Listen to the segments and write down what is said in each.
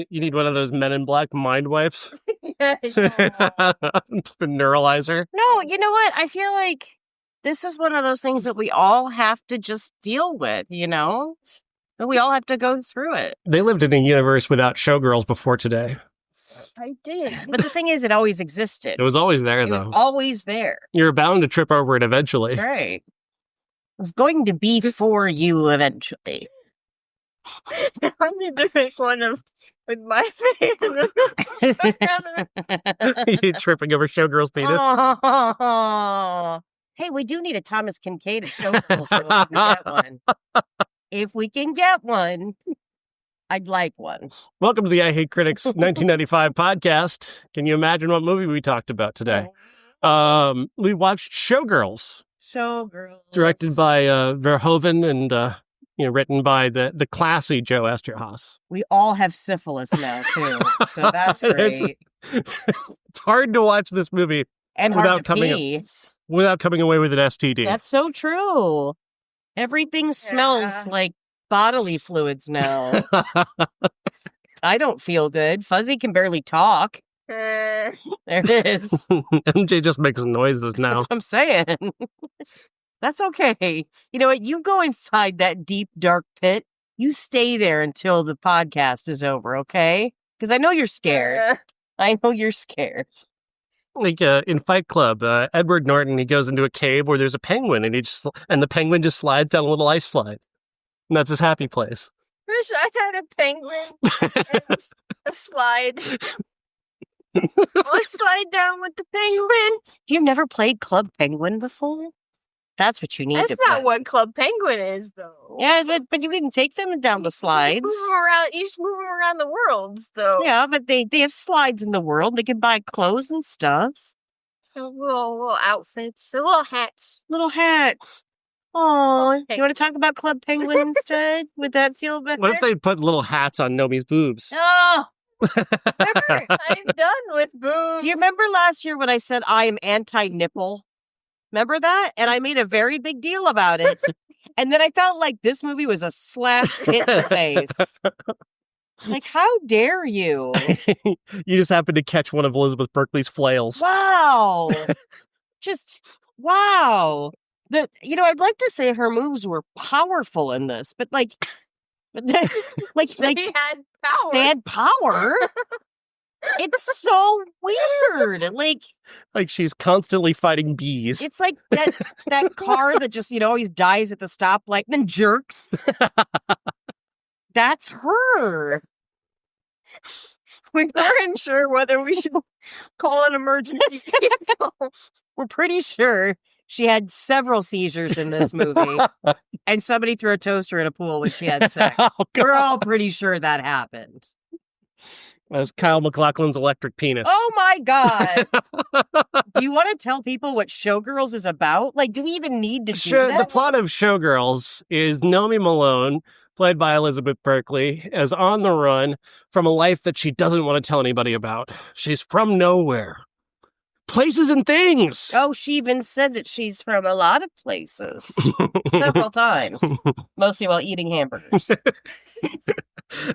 You need one of those Men in Black mind wipes. Yeah. The neuralizer. No, you know what? I feel like this is one of those things that we all have to just deal with, you know? And we all have to go through it. They lived in a universe without Showgirls before today. I did. But the thing is, it always existed. It was always there, It though. was always there. You're bound to trip over it eventually. That's right. It was going to be for you eventually. I need to make one of with my face. You're tripping over Showgirls' penis. Oh. Hey, we do need a Thomas Kincaid at Showgirls, so if we can get one. If we can get one, I'd like one. Welcome to the I Hate Critics 1995 podcast. Can you imagine what movie we talked about today? We watched Showgirls. Showgirls. Directed by Verhoeven and written by the classy Joe Esterhaas. We all have syphilis now, too, so that's great. It's hard to watch this movie And hard to pee. without coming away with an STD. That's so true. Everything smells like bodily fluids now. I don't feel good. Fuzzy can barely talk. There it is. MJ just makes noises now. That's what I'm saying. That's okay. You know what? You go inside that deep, dark pit. You stay there until the podcast is over, okay? Because I know you're scared. I know you're scared. Like in Fight Club, Edward Norton, he goes into a cave where there's a penguin, and the penguin just slides down a little ice slide. And that's his happy place. Wish I had a penguin and a slide. I'll slide down with the penguin. You've never played Club Penguin before? That's what you need That's to not play. what Club Penguin is, though. Yeah, but you can take them down the slides. You just move them around the worlds, though. Yeah, but they have slides in the world. They can buy clothes and stuff. Little outfits, little hats. Little hats. Oh, you want to talk about Club Penguin instead? Would that feel better? What if they put little hats on Nomi's boobs? Oh, Remember, I'm done with boobs. do you remember last year when I said I am anti-nipple? Remember that? And I made a very big deal about it. And then I felt like this movie was a slap in the face. Like, how dare you? You just happened to catch one of Elizabeth Berkley's flails. Wow. Just, wow. I'd like to say her moves were powerful in this, but like They had power. they had power. It's so weird. Like she's constantly fighting bees. It's like that car that just, always dies at the stoplight and then jerks. That's her. We weren't sure whether we should call an emergency vehicle. We're pretty sure she had several seizures in this movie. And somebody threw a toaster in a pool when she had sex. Oh, We're all pretty sure that happened. That's Kyle McLachlan's electric penis. Oh my God. Do you want to tell people what Showgirls is about? Like, do we even need to do that? The plot of Showgirls is Nomi Malone, played by Elizabeth Berkley, is on the run from a life that she doesn't want to tell anybody about. She's from nowhere. Places and things. Oh, she even said that she's from a lot of places. Several times. Mostly while eating hamburgers.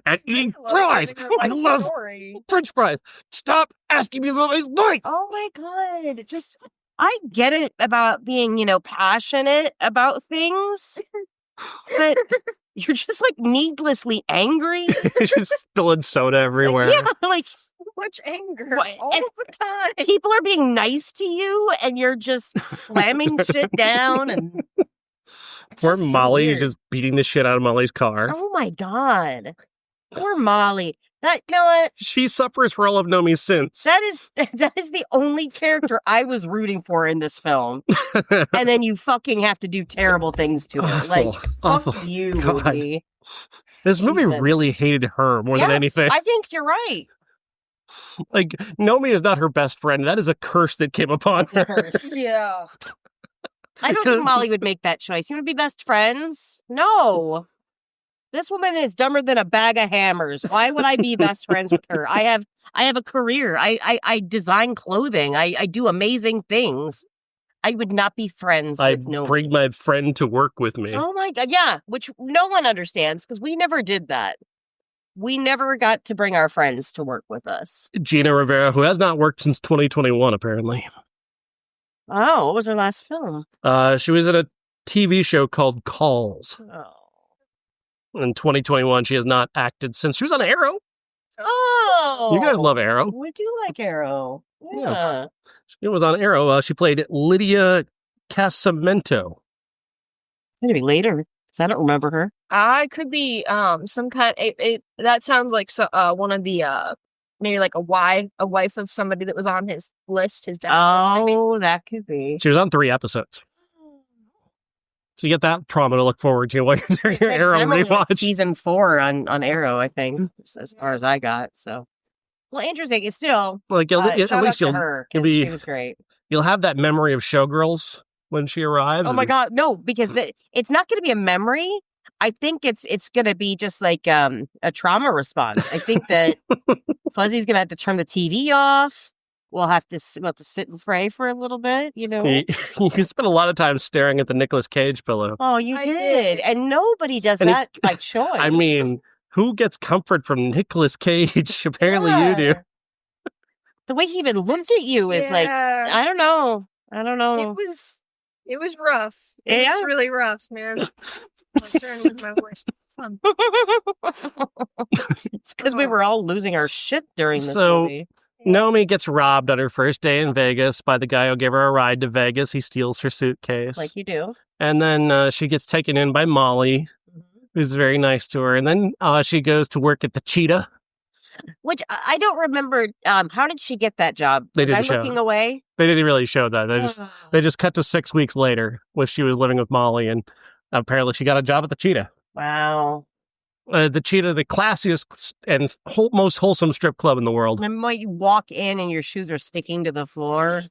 And eating fries. I love French fries. Stop asking me about my life. Oh my God. I get it about being, passionate about things. But you're just like needlessly angry. Just spilling soda everywhere. Yeah, like Much anger What? all And- the time. people are being nice to you and you're just slamming shit down and it's Poor just so Molly weird. just beating the shit out of Molly's car. Oh my God. Poor Molly. You know what? She suffers for all of Nomi's sins. That is the only character I was rooting for in this film. And then you fucking have to do terrible things to her. Like, Awful. fuck you, God. movie. This movie Jesus. really hated her more than Yeah, anything. I think you're right. Like, Nomi is not her best friend. That is a curse that came upon It's a her. curse. Yeah. I don't think Molly would make that choice. You want to be best friends? No. This woman is dumber than a bag of hammers. Why would I be best friends with her? I have a career. I design clothing. I do amazing things. I would not be friends I with no. bring my friend to work with me. Oh my God, yeah, which no one understands because we never did that. we never got to bring our friends to work with us. Gina Ravera, who has not worked since 2021, apparently. Oh, what was her last film? She was in a TV show called Calls. Oh. In 2021, she has not acted since. She was on Arrow. Oh. You guys love Arrow. We do like Arrow. Yeah. Yeah. She was on Arrow. She played Lydia Casamento. Maybe later, because I don't remember her. I could be some kind. That sounds like one of the maybe like a wife of somebody that was on his list. His dad. Oh, that could be. She was on 3 episodes. So you get that trauma to look forward to while you're doing your Arrow rewatch. Season 4 on Arrow, I think, as far as I got. So, well, interesting. It's still Like at least she was great. You'll have that memory of Showgirls when she arrives. Oh my God, no! Because it's not going to be a memory. I think it's going to be just like a trauma response. I think that Fuzzy's going to have to turn the TV off. We'll have to sit and pray for a little bit, you know. You spent a lot of time staring at the Nicolas Cage pillow. Oh, I did. And nobody does that by choice. I mean, who gets comfort from Nicolas Cage? Apparently you do. The way he even looked at you is like, I don't know. It was rough. It was really rough, man. It's because we were all losing our shit during this movie. Nomi gets robbed on her first day in Vegas by the guy who gave her a ride to Vegas. He steals her suitcase. Like you do. And then she gets taken in by Molly, who's very nice to her. And then she goes to work at the Cheetah. Which I don't remember. How did she get that job? Was I looking away? They didn't really show that. They just cut to 6 weeks later when she was living with Molly. And apparently she got a job at the Cheetah. Wow. The Cheetah, the classiest and most wholesome strip club in the world. And when you walk in and your shoes are sticking to the floor.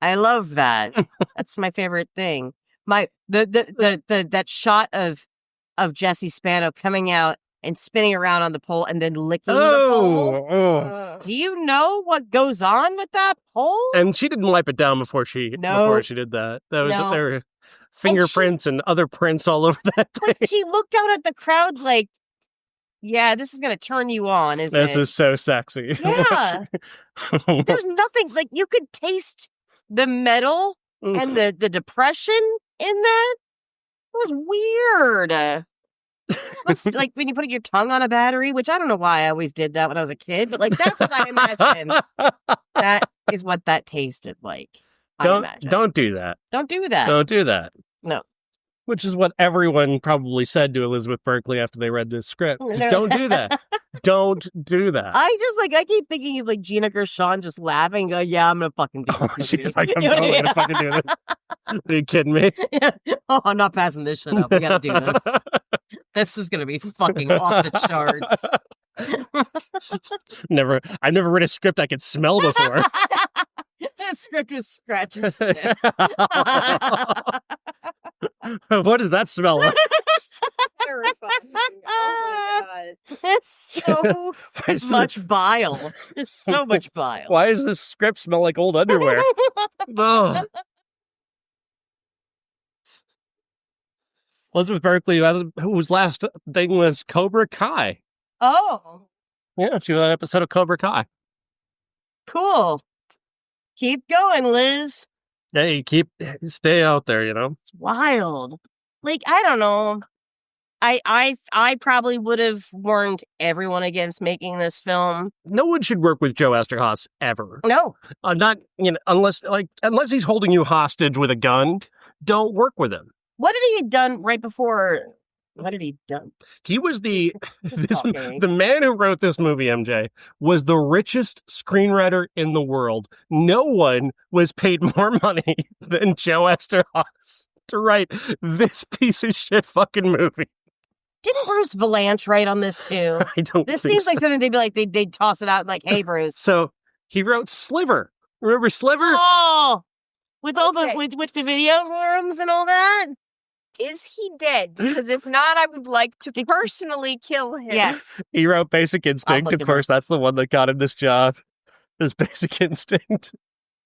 I love that. That's my favorite thing. That shot of Jesse Spano coming out and spinning around on the pole and then licking the pole. Do you know what goes on with that pole? And she didn't wipe it down before she did that. There were fingerprints and other prints all over that thing. She looked out at the crowd like, yeah, this is going to turn you on, isn't it? This is so sexy. Yeah. There's nothing, like, you could taste the metal and the depression in that. It was weird. It's like when you put your tongue on a battery, which I don't know why I always did that when I was a kid, but like that's what I imagine. That is what that tasted like. Don't do that. Don't do that. Don't do that. No. Which is what everyone probably said to Elizabeth Berkley after they read this script. Don't do that. Don't do that. I keep thinking like Gina Gershon just laughing, going, yeah, I'm going to fucking do this. She's like, I'm totally going to fucking do this. Are you kidding me? Yeah. Oh, I'm not passing this shit up. We got to do this. This is going to be fucking off the charts. I've never read a script I could smell before. That script was scratch and sniff. What does that smell like? Terrifying. Oh my God. It's so much bile. There's so much bile. Why does this script smell like old underwear? Ugh. Elizabeth Berkley, whose last thing was Cobra Kai. Oh. Yeah, she was on an episode of Cobra Kai. Cool. Keep going, Liz. Hey, stay out there, you know? It's wild. Like, I don't know. I probably would have warned everyone against making this film. No one should work with Joe Esterhaus ever. No. Not, unless he's holding you hostage with a gun, don't work with him. What had he done right before? What had he done? He was the man who wrote this movie, MJ, was the richest screenwriter in the world. No one was paid more money than Joe Esterhaus to write this piece of shit fucking movie. Didn't Bruce Valanche write on this too? I don't This think seems so. like something they'd be like, they'd toss it out like, hey, Bruce. So he wrote Sliver. Remember Sliver? Oh, with all the with the video forums and all that? Is he dead? Because if not, I would like to personally kill him. Yes. He wrote Basic Instinct. Of course, that's the one that got him this job. His Basic Instinct.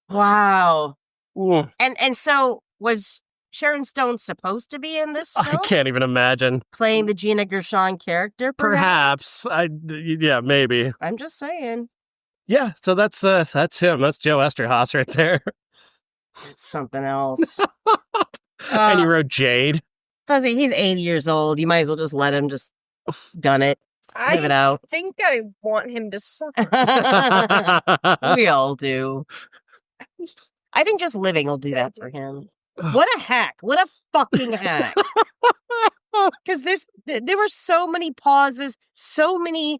Wow. Ooh. And so was Sharon Stone's supposed to be in this I film? can't even imagine. Playing the Gina Gershon character, Perhaps. Yeah, maybe. I'm just saying. Yeah, so that's him. That's Joe Esterhaus right there. It's something else. And he wrote Jade. Fuzzy, he's 80 years old. You might as well just let him just gun it. Live it out. I think I want him to suffer. We all do. I think just living will do that for him. What a hack. What a fucking hack. Because there were so many pauses, so many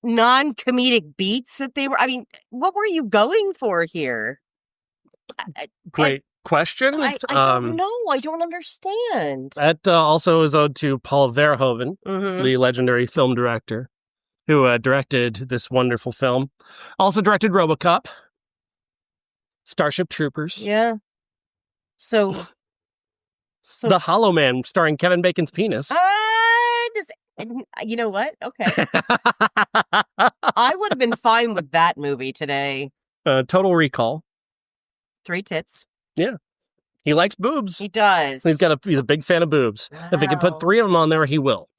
non-comedic beats that they were, I mean, what were you going for here? Great question. I don't know. I don't understand. That also is owed to Paul Verhoeven, the legendary film director, who directed this wonderful film. Also directed RoboCop, Starship Troopers. Yeah. So The Hollow Man, starring Kevin Bacon's penis. You know what? Okay. I would have been fine with that movie today. Total Recall. 3 tits. Yeah. He likes boobs. He does. He's a big fan of boobs. Wow. If he can put 3 of them on there, he will.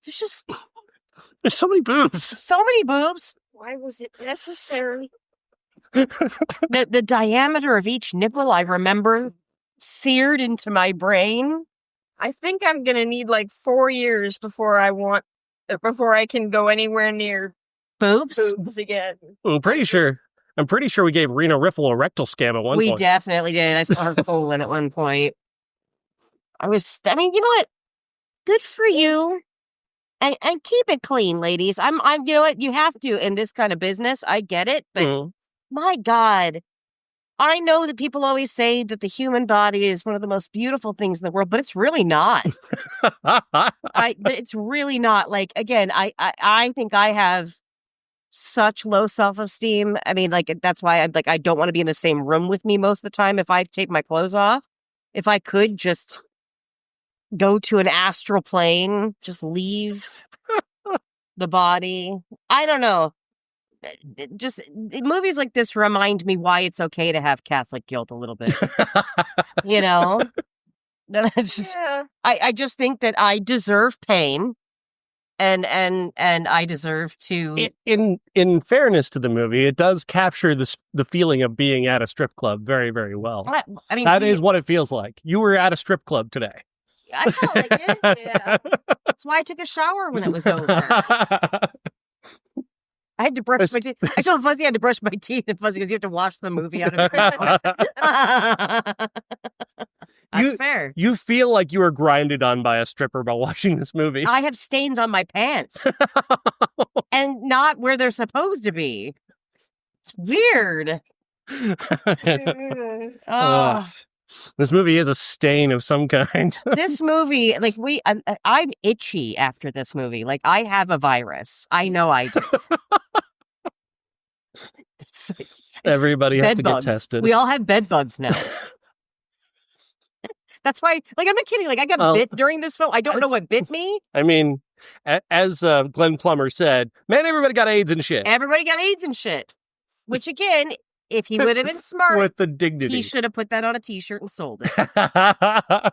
There's so many boobs. So many boobs. Why was it necessary? The diameter of each nipple, I remember, seared into my brain. I think I'm gonna need like 4 years before I can go anywhere near Boobs? boobs again. I'm pretty sure we gave Rena Riffle a rectal scam at one We point. definitely did. I saw her colon at one point. You know what? Good for you. And keep it clean, ladies. You know what? You have to in this kind of business. I get it. But my God, I know that people always say that the human body is one of the most beautiful things in the world, but it's really not. But it's really not. Like, again, I think I have such low self-esteem. I mean, like, that's why I don't want to be in the same room with me most of the time if I take my clothes off. If I could just go to an astral plane, just leave the body. I don't know. Just movies like this remind me why it's okay to have Catholic guilt a little bit. You know? I just think that I deserve pain. And I deserve to. In fairness to the movie, it does capture the feeling of being at a strip club very, very well. I mean, that is what it feels like. You were at a strip club today. I felt like it. Yeah. That's why I took a shower when it was over. I had to brush my teeth. I told Fuzzy I had to brush my teeth, and Fuzzy goes, "You have to watch the movie out of your That's fair. You feel like you were grinded on by a stripper while watching this movie. I have stains on my pants. And not where they're supposed to be. It's weird. This movie is a stain of some kind. This movie, like I'm itchy after this movie. Like I have a virus. I know I do. Everybody has to bugs. get tested. We all have bed bugs now. That's why, like, I'm not kidding. Like, I got bit during this film. I don't know what bit me. I mean, as Glenn Plummer said, man, everybody got AIDS and shit. Everybody got AIDS and shit. Which, again, if he would have been smart, with the dignity, he should have put that on a T-shirt and sold it.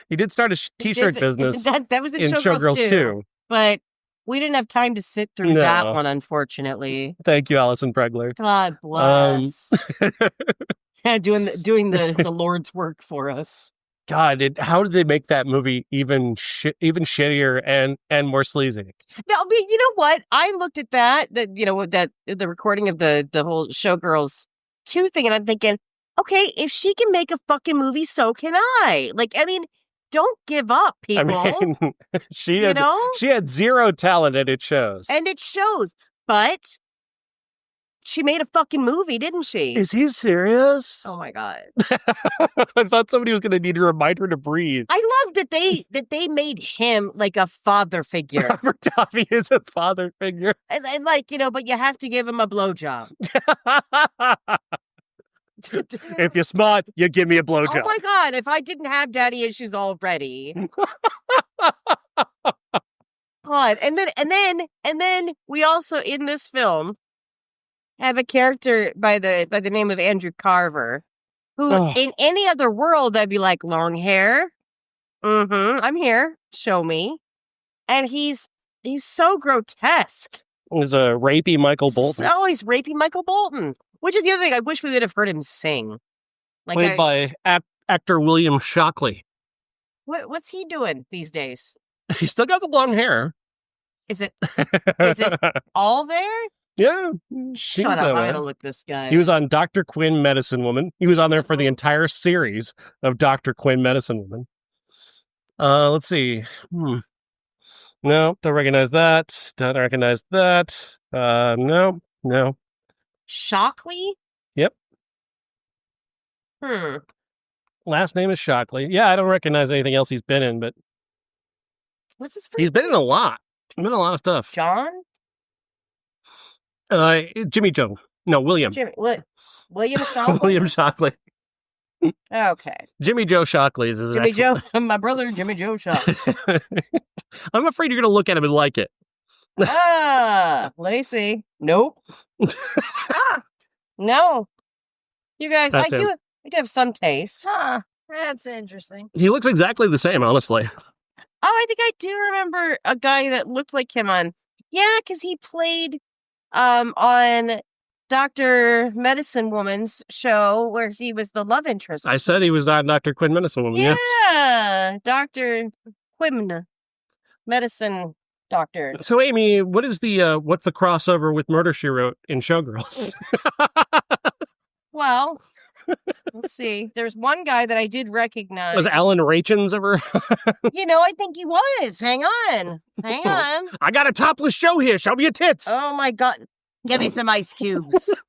He did start a T-shirt business. That was in Showgirls too. But we didn't have time to sit through that one, unfortunately. Thank you, Alison Pregler. God bless. Doing the Lord's work for us. God, how did they make that movie even shittier and more sleazy? No, I mean, you know what? I looked at that the recording of the whole Showgirls 2 thing, and I'm thinking, okay, if she can make a fucking movie, so can I. Like, I mean, don't give up, people. I mean, she had zero talent, and it shows. And it shows, but she made a fucking movie, didn't she? Is he serious? Oh my God. I thought somebody was going to need to remind her to breathe. I love that they made him like a father figure. Robert Davi is a father figure. And like, but you have to give him a blowjob. If you're smart, you give me a blowjob. Oh my God, if I didn't have daddy issues already. God. And then we also in this film have a character by the name of Andrew Carver, who in any other world, I'd be like, long hair. I'm here. Show me. And he's so grotesque. He's a rapey Michael Bolton. He's rapey Michael Bolton. Which is the other thing. I wish we would have heard him sing. Played by actor William Shockley. What's he doing these days? He's still got the long hair. Is it all there? Yeah. Shut up. I'm going to look this guy. He was on Dr. Quinn, Medicine Woman. He was on there for the entire series of Dr. Quinn, Medicine Woman. Let's see. No, don't recognize that. Don't recognize that. No. Shockley? Yep. Last name is Shockley. Yeah, I don't recognize anything else he's been in, but what's his he's been in a lot. He's been in a lot of stuff. John? Jimmy Joe. No, William. William Shockley? William Shockley. Okay. Jimmy Joe Shockley is his Jimmy Joe. My brother, Jimmy Joe Shockley. I'm afraid you're going to look at him and like it. Let me see. Nope. No. You guys, I do have some taste. Huh. That's interesting. He looks exactly the same, honestly. Oh, I think I do remember a guy that looked like him on. Yeah, because he played on Dr. Medicine Woman's show where he was the love interest. I said he was on Dr. Quinn, Medicine Woman. Yeah, yes. Dr. Quinn, Medicine Doctor. So, Amy, what's the crossover with Murder, She Wrote in Showgirls? Well, let's see. There's one guy that I did recognize. Was Alan Rachins ever? I think he was. Hang on. I got a topless show here. Show me your tits. Oh, my God. Give me some ice cubes.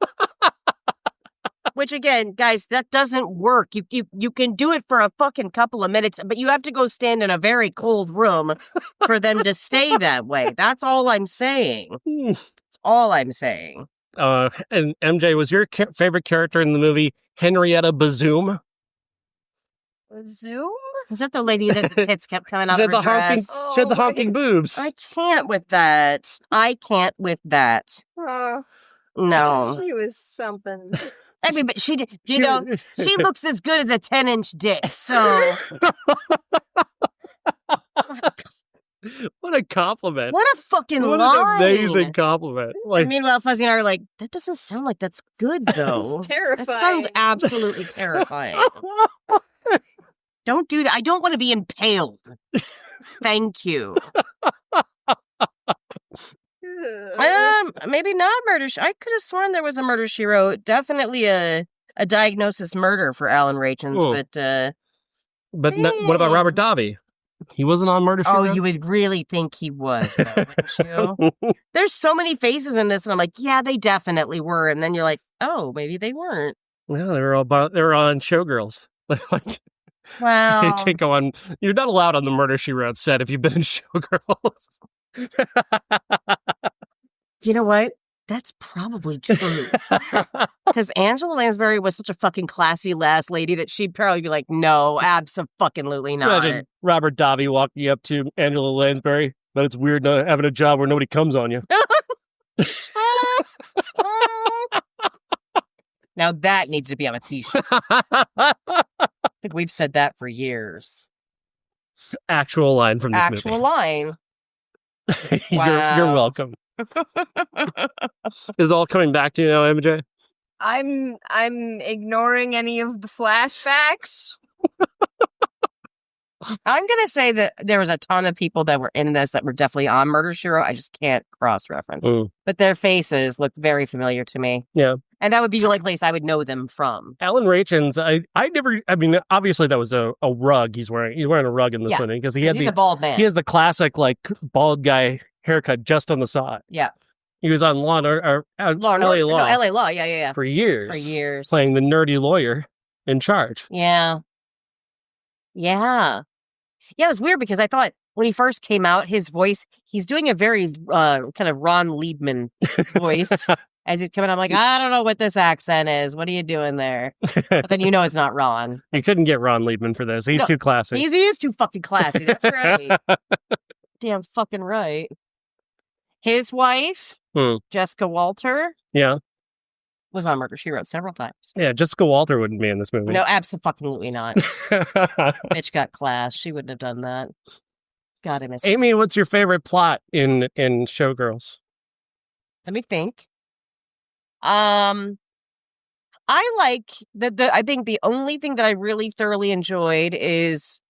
Which, again, guys, that doesn't work. You can do it for a fucking couple of minutes, but you have to go stand in a very cold room for them to stay that way. That's all I'm saying. That's all I'm saying. And MJ, was your favorite character in the movie Henrietta Bazoom? Bazoom? Is that the lady that the tits kept coming out of her dress? She had the honking boobs. I can't with that. No. She was something. I mean, but she looks as good as a 10-inch dick, so. What a compliment. What a fucking line. What an amazing compliment. Meanwhile, Fuzzy and I are like, that doesn't sound like that's good, though. That's terrifying. That sounds absolutely terrifying. Don't do that. I don't want to be impaled. Thank you. Maybe not murder. I could have sworn there was a Murder, She Wrote. Definitely a diagnosis murder for Alan Rachins, but what about Robert Davi? He wasn't on Murder, She Wrote? Oh, you would really think he was, though, wouldn't you? There's so many faces in this, and I'm like, yeah, they definitely were. And then you're like, oh, maybe they weren't. Well, they were on Showgirls. Wow. You can't go on. You're not allowed on the Murder, She Wrote set if you've been in Showgirls. You know what? That's probably true. Because Angela Lansbury was such a fucking classy last lady that she'd probably be like, no, abso-fucking-lutely not. Imagine Robert Davi walking up to Angela Lansbury, but it's weird having a job where nobody comes on you. Now that needs to be on a t-shirt. I think we've said that for years. Actual line from this movie. Actual line. You're welcome. Is it all coming back to you now, MJ? I'm ignoring any of the flashbacks. I'm going to say that there was a ton of people that were in this that were definitely on Murder, She Wrote. I just can't cross-reference. But their faces look very familiar to me. Yeah. And that would be the only place I would know them from. Alan Rachins, I mean, obviously that was a rug he's wearing. He's wearing a rug in this one because he's a bald man. He has the classic, bald guy haircut just on the side. Yeah. He was on LA Law. LA Law, yeah. For years. Playing the nerdy lawyer in charge. Yeah. Yeah. Yeah, it was weird because I thought when he first came out, his voice, he's doing a very kind of Ron Liebman voice as he's coming. I'm like, I don't know what this accent is. What are you doing there? But then it's not Ron. You couldn't get Ron Liebman for this. He's too classy. He is too fucking classy. That's right. Damn fucking right. His wife, Jessica Walter. Yeah. Was on Murder, She Wrote several times. Yeah, Jessica Walter wouldn't be in this movie. No, absolutely not. Bitch got class. She wouldn't have done that. God, I miss her. Amy, what's your favorite plot in Showgirls? Let me think. I like I think the only thing that I really thoroughly enjoyed is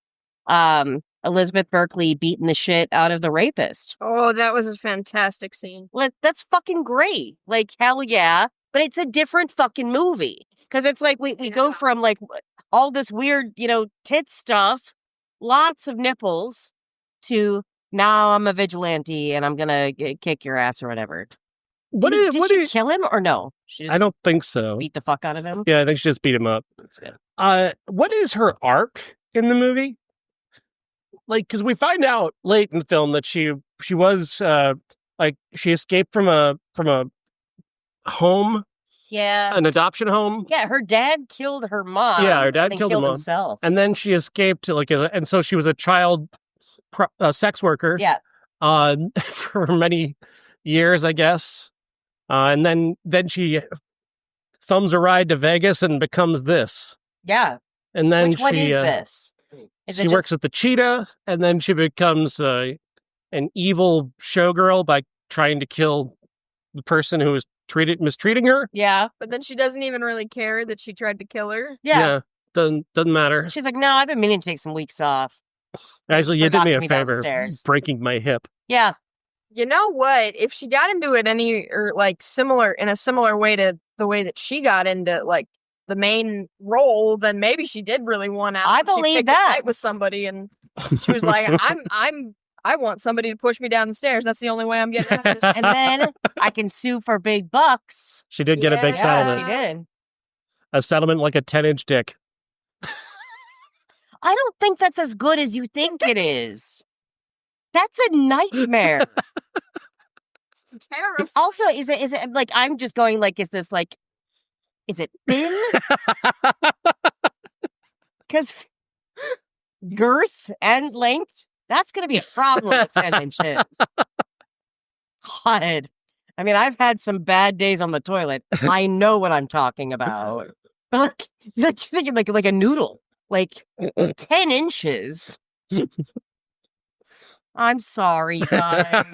Elizabeth Berkley beating the shit out of the rapist. Oh, that was a fantastic scene. That's fucking great. Like, hell yeah. But it's a different fucking movie. Because it's like we go from like all this weird, tit stuff, lots of nipples, to now I'm a vigilante and I'm gonna kick your ass or whatever. Did she kill him or no? She just I don't think so. beat the fuck out of him? Yeah, I think she just beat him up. That's good. What is her arc in the movie? Like, because we find out late in the film that she was she escaped from a home, Yeah. an adoption home. Yeah, her dad killed her mom. Yeah, her dad and killed her mom. himself. And then she escaped, and so she was a child sex worker. Yeah. For many years, I guess. And then she thumbs a ride to Vegas and becomes this. Yeah. And then Which one is this? She works at the Cheetah, and then she becomes an evil showgirl by trying to kill the person who was mistreating her. Yeah. But then she doesn't even really care that she tried to kill her. Yeah. Doesn't matter. She's like, no, I've been meaning to take some weeks off. Actually, you did me a me favor, downstairs. breaking my hip. Yeah. You know what? If she got into it in a similar way to the way that she got into like the main role, then maybe she did really want out. I She believe picked a that. fight with somebody, and she was like, I want somebody to push me down the stairs. That's the only way I'm getting out of this. And then I can sue for big bucks. She did get a big Yeah. settlement. She did. A settlement like a 10-inch dick. I don't think that's as good as you think it is. That's a nightmare. It's terrifying. Also, is it like, I'm just going like, is it thin? Because girth and length, that's going to be a problem with 10 inches. God. I mean, I've had some bad days on the toilet. I know what I'm talking about. But you're thinking like a noodle. Like 10 inches. I'm sorry, guys.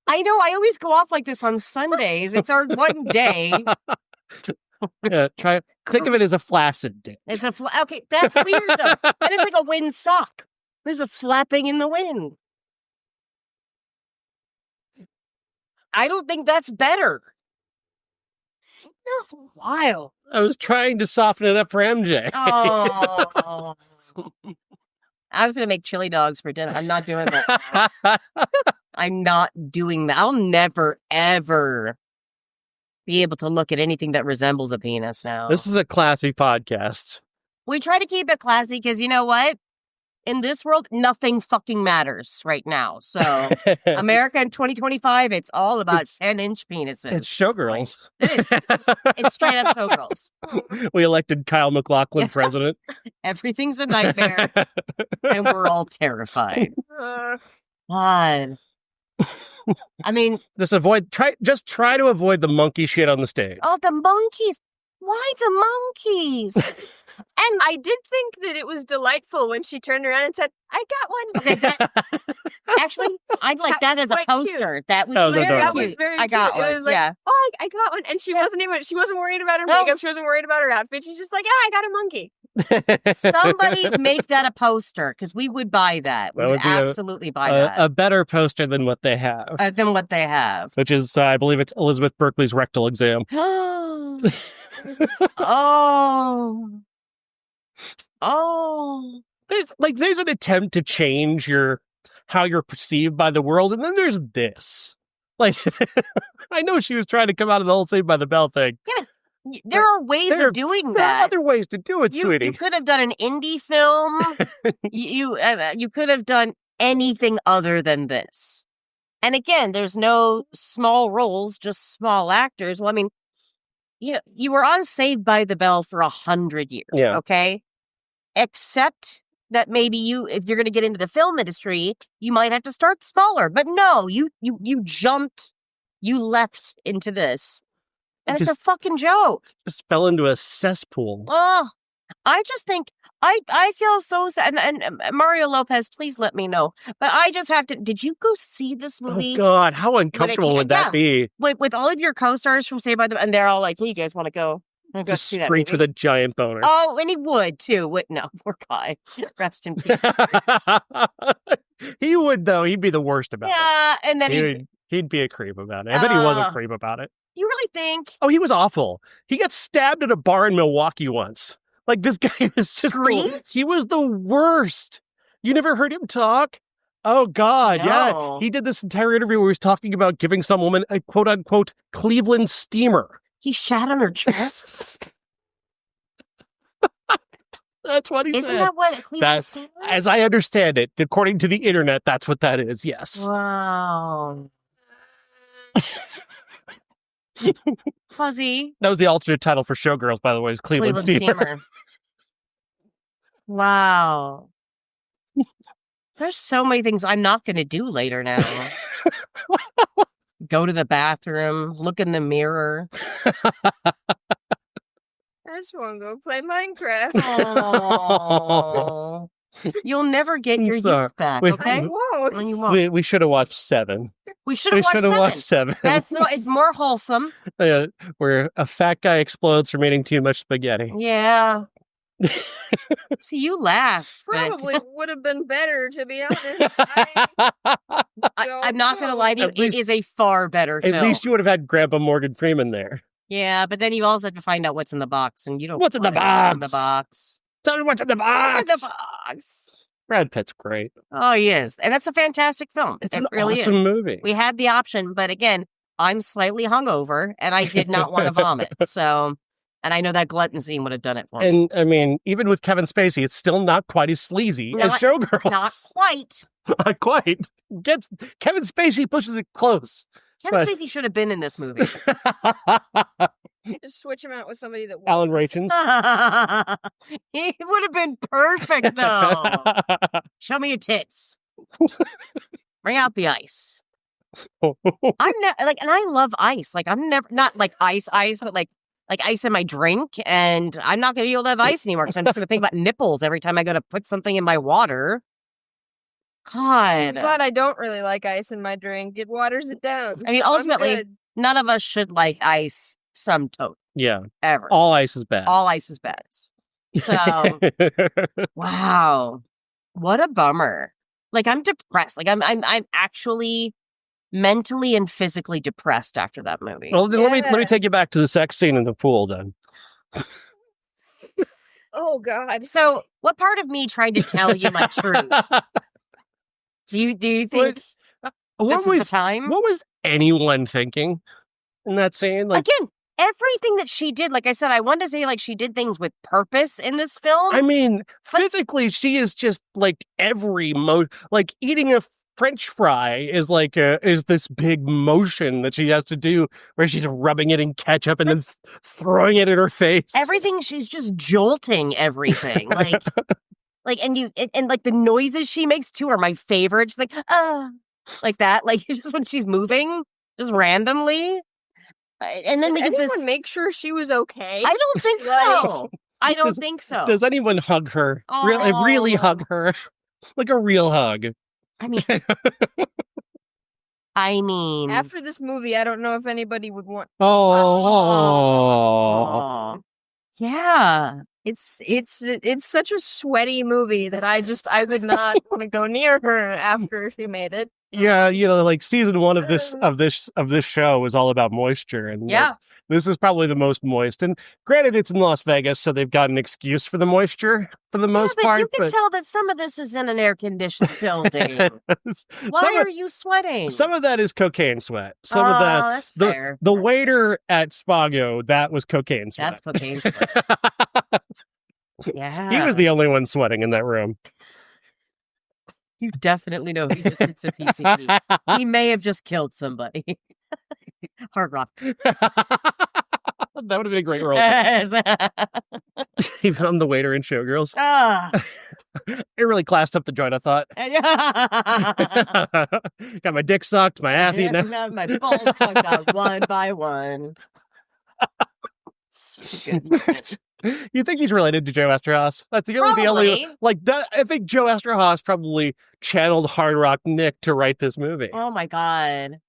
I know, I always go off like this on Sundays. It's our one day. Yeah, think of it as a flaccid dick. It's okay, that's weird though. And it's like a wind sock. There's a flapping in the wind. I don't think that's better. That's wild. I was trying to soften it up for MJ. Oh. I was going to make chili dogs for dinner. I'm not doing that. I'm not doing that. I'll never, ever be able to look at anything that resembles a penis now. This is a classy podcast. We try to keep it classy because you know what? In this world, nothing fucking matters right now. So, America in 2025, it's all about 10-inch penises. It's Showgirls. It is. It's straight up Showgirls. We elected Kyle McLachlan president. Everything's a nightmare, and we're all terrified. God. I mean, Just try to avoid the monkey shit on the stage. oh, the monkeys. Why the monkeys? And I did think that it was delightful when she turned around and said, I got one. Okay, actually, I'd like that as a quite cute. poster. That was That was very adorable. That was cute. very I got cute. one. It was like, yeah. oh, I got one. And she wasn't worried about her No. makeup. She wasn't worried about her outfit. She's just like, I got a monkey. Somebody make that a poster because we would buy that. We That would would be absolutely buy that. a better poster than what they have, Than what they have. which is, I believe it's Elizabeth Berkley's rectal exam. Oh. Oh. There's an attempt to change how you're perceived by the world, and then there's this. Like, I know she was trying to come out of the whole Saved by the Bell thing. Yeah, there are ways of doing There are that. other ways to do it, sweetie. You could have done an indie film. you could have done anything other than this. And again, there's no small roles, just small actors. Well, I mean, you were on Saved by the Bell for 100 years, Yeah. okay? Except that maybe if you're going to get into the film industry, you might have to start smaller. But no, you jumped, you leapt into this. And it's a fucking joke. Just fell into a cesspool. Oh, I just think I feel so sad. And Mario Lopez, please let me know. But I just have to. Did you go see this movie? Oh God, how uncomfortable would that be? With all of your co-stars from Saved by the Bell, and they're all like, "Hey, you guys want to go?" Just see that Screech movie? with a giant boner. Oh, and he would too. No, poor guy. Rest in peace. He would though. He'd be the worst about it. Yeah, and then he'd be a creep about it. I bet he was a creep about it. You really think? Oh, he was awful. He got stabbed at a bar in Milwaukee once. Like, this guy was just... He was the worst. You never heard him talk? Oh, God, No. yeah. He did this entire interview where he was talking about giving some woman a quote-unquote Cleveland steamer. He shat on her chest? That's what he said. Isn't that what a Cleveland steamer? As I understand it, according to the internet, that's what that is, yes. Wow. Fuzzy. That was the alternate title for Showgirls, by the way, is Cleveland Steamer. Wow. There's so many things I'm not going to do later now. Go to the bathroom, look in the mirror. I just want to go play Minecraft. Oh. You'll never get your youth back, okay? I won't. And you won't. We should have watched Seven. We should have watched Seven. It's more wholesome. Where a fat guy explodes from eating too much spaghetti. Yeah. See, you laugh. Probably would have been better, to be honest. I'm not going to lie to you. It is a far better film. At least you would have had Grandpa Morgan Freeman there. Yeah, but then you also have to find out what's in the box, and you don't. What's in the box? What's in the box? Tell me what's in the box. What's in the box? Brad Pitt's great. Oh, he is, and that's a fantastic film. It's it an really awesome movie. We had the option, but again, I'm slightly hungover, and I did not want to vomit. So, and I know that glutton scene would have done it for me. And I mean, even with Kevin Spacey, it's still not quite as sleazy as Showgirls. Not quite. Not quite. Kevin Spacey pushes it close. Kevin Spacey should have been in this movie. Just switch him out with somebody that Alan Rachins. He would have been perfect, though. Show me your tits. Bring out the ice. I'm and I love ice. Like, I'm never not like ice, but like ice in my drink, and I'm not going to be able to have ice anymore because I'm just going to think about nipples every time I go to put something in my water. God. I'm glad I don't really like ice in my drink. It waters it down. I mean, ultimately, none of us should like ice some tote. Yeah. Ever. All ice is bad. All ice is bad. So, wow. What a bummer. Like, I'm depressed. Like, I'm actually mentally and physically depressed after that movie. Well, then let me take you back to the sex scene in the pool then. Oh, God. So, what part of me tried to tell you my truth? Do you think this is the time? What was anyone thinking in that scene? Like, again, everything that she did, like I said, I wanted to say like she did things with purpose in this film. I mean, physically, she is just like like eating a French fry is like is this big motion that she has to do where she's rubbing it in ketchup and then throwing it in her face. Everything, she's just jolting everything. And like the noises she makes too are my favorite. She's like, like that. Like just when she's moving, just randomly. And then we get this. Make sure she was okay. I don't think so. I don't think so. Does anyone hug her? Really hug her? Like a real hug. I mean, after this movie, I don't know if anybody would want. Oh. Yeah. It's such a sweaty movie that I would not want to go near her after she made it. Yeah, like season 1 of this show was all about moisture, and this is probably the most moist. And granted, it's in Las Vegas, so they've got an excuse for the moisture for the most part. You can tell that some of this is in an air-conditioned building. Why are you sweating? Some of that is cocaine sweat. Some of that's fair. The waiter at Spago, that was cocaine sweat. That's cocaine sweat. Yeah, he was the only one sweating in that room. You definitely know he just did some PCP. He may have just killed somebody. Hard Rock. That would have been a great role. Even I'm the waiter in Showgirls. It really classed up the joint, I thought. Got my dick sucked, my ass eaten. My balls tugged out one by one. Such a good moment. You think he's related to Joe Esterhaus? That's the only Probably. I think Joe Esterhaus probably channeled Hard Rock Nick to write this movie. Oh my God.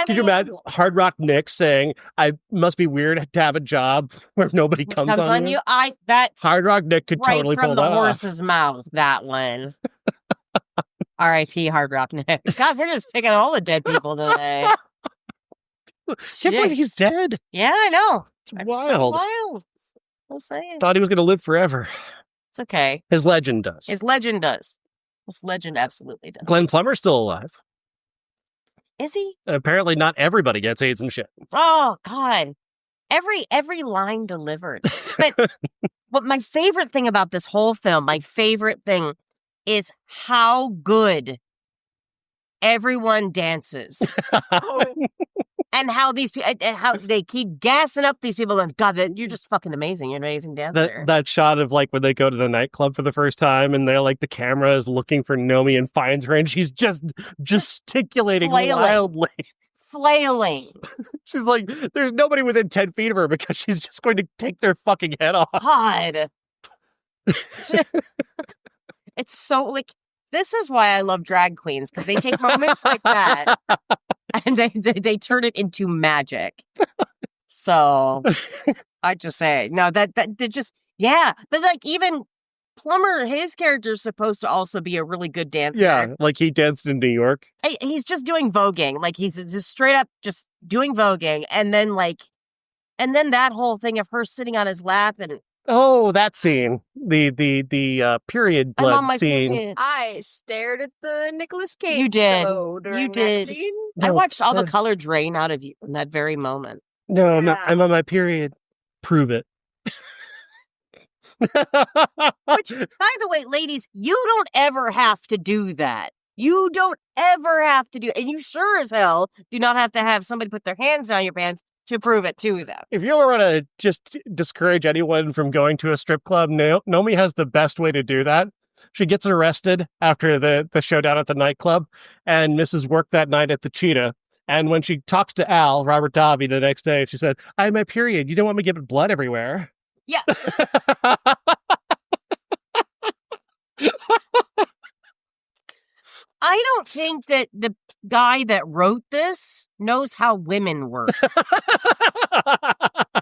Can you imagine Hard Rock Nick saying, "I must be weird to have a job where nobody comes on you"? That's Hard Rock Nick could right totally from pull the that off. horse's mouth. That one. R.I.P. Hard Rock Nick. God, we're just picking all the dead people today. Can't believe he's dead. Yeah, I know. It's So wild. wild. I'll say it. Thought he was going to live forever. It's okay. His legend does. His legend does. His legend absolutely does. Glenn Plummer's still alive. Is he? Apparently, not everybody gets AIDS and shit. Oh God. Every line delivered. But my favorite thing about this whole film, my favorite thing is how good everyone dances. And how these people, and how they keep gassing up these people and God, you're just fucking amazing. You're an amazing dancer. That shot of like when they go to the nightclub for the first time and they're like the camera is looking for Nomi and finds her and she's just gesticulating wildly. Flailing. She's like, there's nobody within 10 feet of her because she's just going to take their fucking head off. God. It's so like, this is why I love drag queens, because they take moments like that and they turn it into magic. So I just say, no, that just, yeah. But like even Plummer, his character is supposed to also be a really good dancer. Yeah, like he danced in New York. He's just doing voguing. Like he's just straight up just doing voguing. And then that whole thing of her sitting on his lap and oh, that scene. The period I'm on blood my scene. period. I stared at the Nicolas Cage. You did. During You did. That scene. I watched all the color drain out of you in that very moment. No, Yeah. I'm on my period. Prove it. Which, by the way, ladies, you don't ever have to do that. You don't ever have to do it. And you sure as hell do not have to have somebody put their hands down your pants to prove it to them. If you ever want to just discourage anyone from going to a strip club, Nomi has the best way to do that. She gets arrested after the showdown at the nightclub and misses work that night at the Cheetah. And when she talks to Al, Robert Davi, the next day, she said, I had my period. You don't want me giving blood everywhere. Yeah. I don't think that the guy that wrote this knows how women work.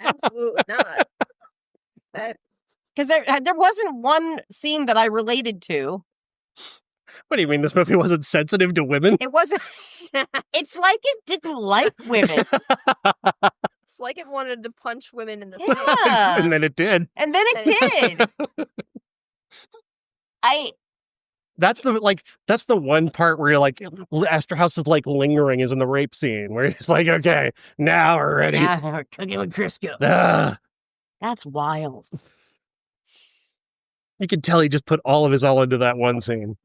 Absolutely not. Because there wasn't one scene that I related to. What do you mean this movie wasn't sensitive to women? It wasn't. It's like it didn't like women. It's like it wanted to punch women in the face. Yeah. And then it did. And then it did. That's the one part where you're like, Esterhaus is like lingering is in the rape scene where he's like, okay, now we're ready. Yeah, we're cooking with Cristal. That's wild. You can tell he just put all of his all into that one scene.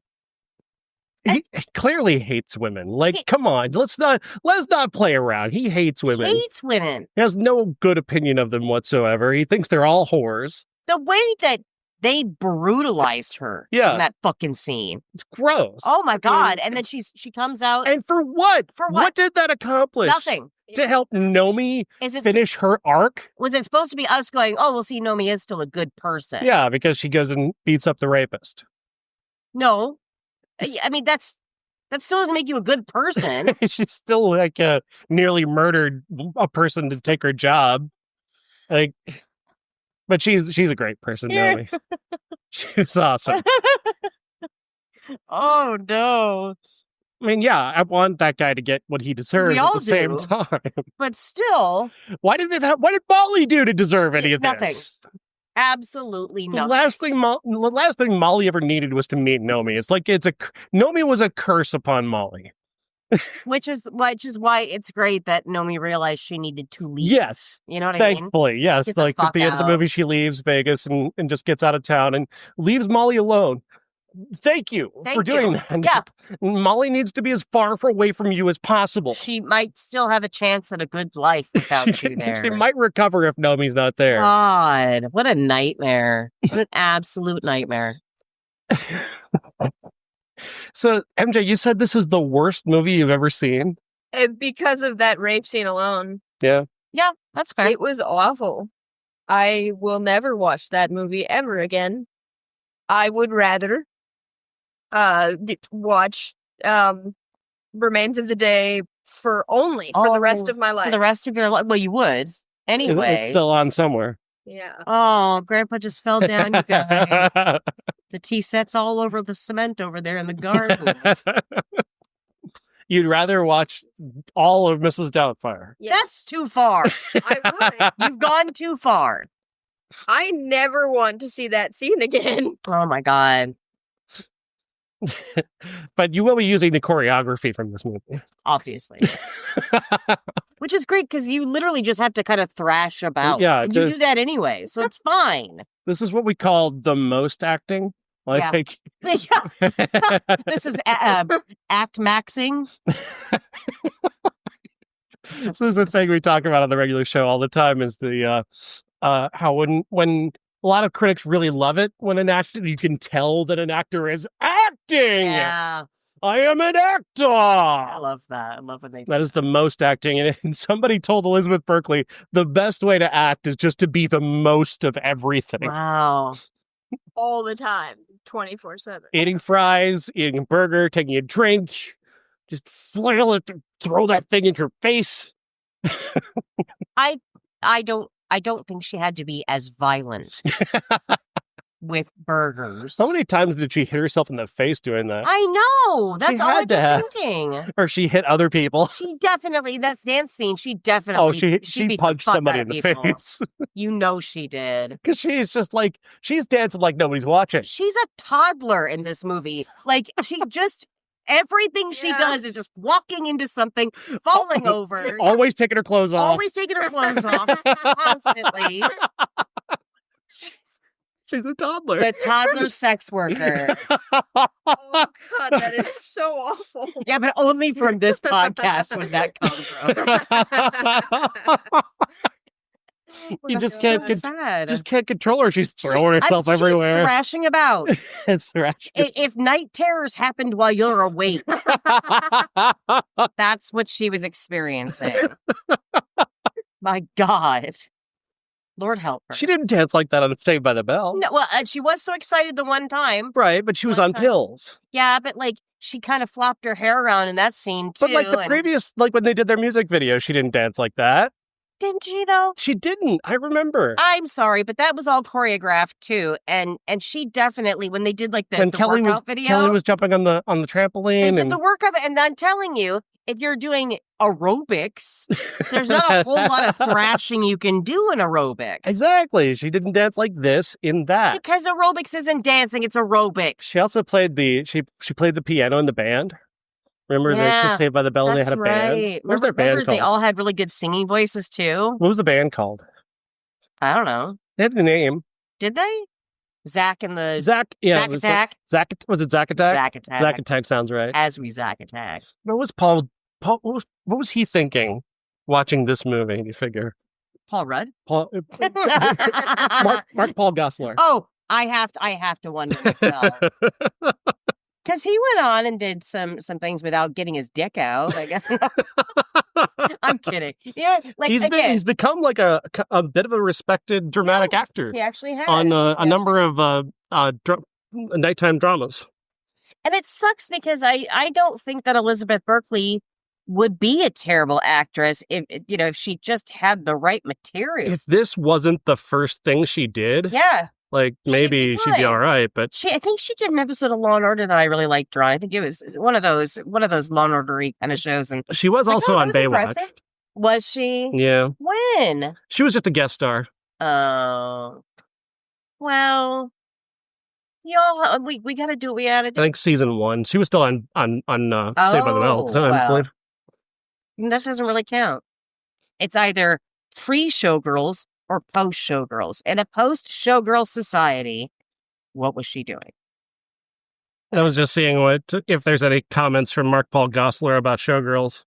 He clearly hates women. Like, come on, let's not play around. He hates women. Hates women. He has no good opinion of them whatsoever. He thinks they're all whores. The way that they brutalized her in that fucking scene. It's gross. Oh my God. And then she comes out. And for what? For what? What did that accomplish? Nothing. To help Nomi finish her arc? Was it supposed to be us going, oh, well, see, Nomi is still a good person? Yeah, because she goes and beats up the rapist. No. I mean, that still doesn't make you a good person. She's still like nearly murdered a person to take her job. Like, but she's a great person, Nomi. She's awesome. Oh no. I mean, yeah, I want that guy to get what he deserves at the same time. But still, what did Molly do to deserve any of nothing. this? Absolutely nothing. The last thing Molly ever needed was to meet Nomi. It's like Nomi was a curse upon Molly. Which is why it's great that Nomi realized she needed to leave. Yes. You know what I mean? Thankfully, yes. Like at the end of the movie, she leaves Vegas and just gets out of town and leaves Molly alone. Thank you for doing that. Yeah. Molly needs to be as far away from you as possible. She might still have a chance at a good life without you there. She might recover if Nomi's not there. God, what a nightmare. What an absolute nightmare. So, MJ, you said this is the worst movie you've ever seen? Because of that rape scene alone. Yeah. Yeah, that's fair. It was awful. I will never watch that movie ever again. I would rather watch Remains of the Day for the rest of my life. For the rest of your life? Well, you would. Anyway. It's still on somewhere. Yeah. Oh, Grandpa just fell down, you guys. The tea set's all over the cement over there in the garden. You'd rather watch all of Mrs. Doubtfire. Yes. That's too far. I would. You've gone too far. I never want to see that scene again. Oh my God. But you will be using the choreography from this movie. Obviously. Which is great because you literally just have to kind of thrash about. Yeah, And you do that anyway, so it's fine. This is what we call the most acting. Like, This is act maxing. This is a thing we talk about on the regular show all the time, is the how when a lot of critics really love it when an actor, you can tell that an actor is acting. Yeah. I am an actor. I love that. I love when they do That is the most acting. And somebody told Elizabeth Berkley the best way to act is just to be the most of everything. Wow. All the time. 24/7. Eating fries, eating a burger, taking a drink, just flail it, throw that thing in your face. I don't think she had to be as violent with burgers. How many times did she hit herself in the face doing that? I know. That's all had I've to been thinking. Or she hit other people. She definitely, that dance scene, she definitely. She beat the punched fuck somebody out in of the people. face. You know she did. Because she's just like, she's dancing like nobody's watching. She's a toddler in this movie. Like, she just, everything she Yeah. does is just walking into something, falling over, Always taking her clothes off. always taking her clothes off, constantly. She's a toddler. The toddler sex worker. Oh, God, that is so awful. Yeah, but only from this podcast would that come from. You That's just can't, so sad. just can't control her. She's throwing herself She's everywhere. thrashing about. And thrashing. If night terrors happened while you're awake, that's what she was experiencing. My God. Lord help her. She didn't dance like that on Saved by the Bell. No, well, she was so excited the one time. Right, but she was One on time. pills. Yeah, but like she kind of flopped her hair around in that scene too. But like the previous, like when they did their music video, she didn't dance like that. Didn't she though? She didn't. I remember. I'm sorry, but that was all choreographed too. And she definitely, when they did like the workout video. Kelly was jumping on the trampoline. They did And the work of it, and I'm telling you, if you're doing aerobics, there's not a whole lot of thrashing you can do in aerobics. Exactly. She didn't dance like this in that. Because aerobics isn't dancing, it's aerobics. She also played she played the piano in the band. Remember they Saved by the Bell and they That's had a right. band? What was their Remember band called? they all had really good singing voices too? What was the band called? I don't know. They had a name. Did they? Zack and the Zack. Yeah. Zack Attack? Was it Zack Attack? Zack Attack. Zack Attack sounds right. As we Zack Attack. What was Paul what was he thinking watching this movie, do you figure? Paul Rudd? Mark Paul Gosselaar. Oh, I have to wonder myself. Because he went on and did some things without getting his dick out, I guess. I'm kidding. Yeah, like he's become like a bit of a respected dramatic actor. He actually has. On a number of nighttime dramas. And it sucks because I don't think that Elizabeth Berkley would be a terrible actress if she just had the right material. If this wasn't the first thing she did, Yeah. like maybe she'd be all right. But I think she did an episode of Law and Order that I really liked her on. I think it was one of those Law and Order-y kind of shows. And she was also on Baywatch. Impressive. Was she? Yeah. When? She was just a guest star. Oh. Well, y'all, we got to do what we got to do. I think season 1. She was still on Saved by the Bell at the time, I believe. That doesn't really count. It's either pre-Showgirls or post-Showgirls. In a post-Showgirl society, what was she doing? I was just seeing if there's any comments from Mark Paul Gosselaar about Showgirls.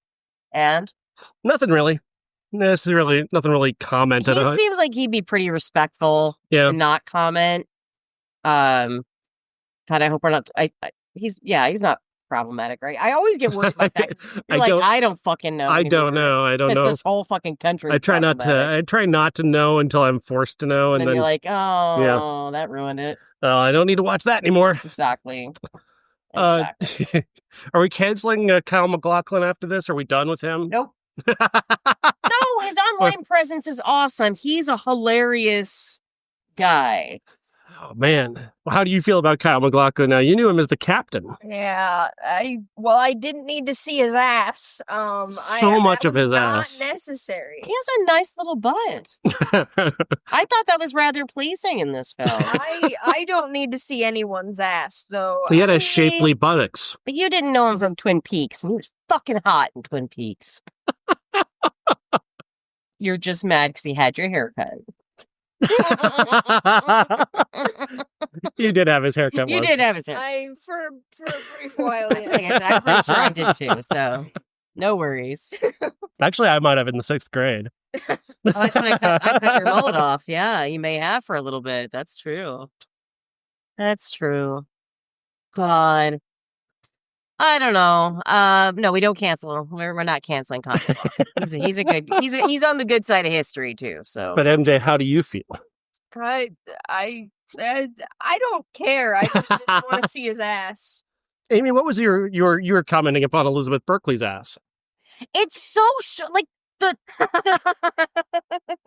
And? Nothing really. Nothing really commented on. He seems like he'd be pretty respectful Yeah. to not comment. God, I hope we're not. He's not problematic, right? I always get worried about that. 'Cause I you're don't- I don't fucking know. I don't know. I don't know. This whole fucking country. I try not to. I try not to know until I'm forced to know, and And then then you're like, oh, that ruined it. I don't need to watch that anymore. Exactly. Are we canceling Kyle McLachlan after this? Are we done with him? Nope. No, his online presence is awesome. He's a hilarious guy. Oh man, how do you feel about Kyle McLachlan now? You knew him as the captain. Yeah, I didn't need to see his ass. So much of his ass. Not necessary. He has a nice little butt. I thought that was rather pleasing in this film. I don't need to see anyone's ass though. He had a shapely buttocks. But you didn't know him from Twin Peaks, and he was fucking hot in Twin Peaks. You're just mad because he had your haircut. You did have his haircut. You once. did have his haircut. For a brief while, Like I yes. said, I'm pretty sure I did too, so no worries. Actually, I might have in the 6th grade. Oh, that's when I cut your mullet off. Yeah, you may have for a little bit. That's true. That's true. God. I don't know. No, we don't cancel. We're not canceling Kyle. He's on the good side of history too. So, But MJ, how do you feel? I don't care. I just didn't want to see his ass. Amy, what was you were commenting upon Elizabeth Berkley's ass? it's so like the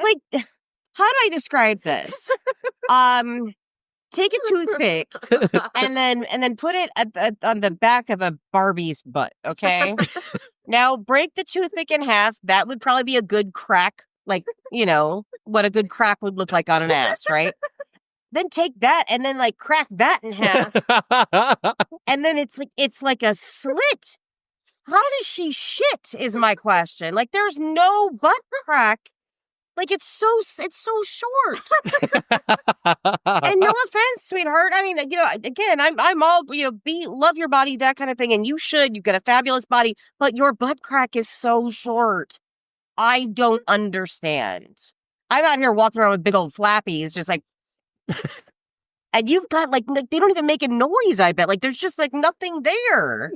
like how do I describe this? Take a toothpick and then put it on the back of a Barbie's butt, okay? Now break the toothpick in half. That would probably be a good crack, like, you know, what a good crack would look like on an ass, right? Then take that and then like crack that in half. And then it's like a slit. How does she shit is my question. Like there's no butt crack. Like it's so short. And no offense, sweetheart. I mean, you know, again, I'm all, you know, love your body, that kind of thing, and you should. You've got a fabulous body, but your butt crack is so short. I don't understand. I'm out here walking around with big old flappies, just like, and you've got like they don't even make a noise. I bet like there's just like nothing there.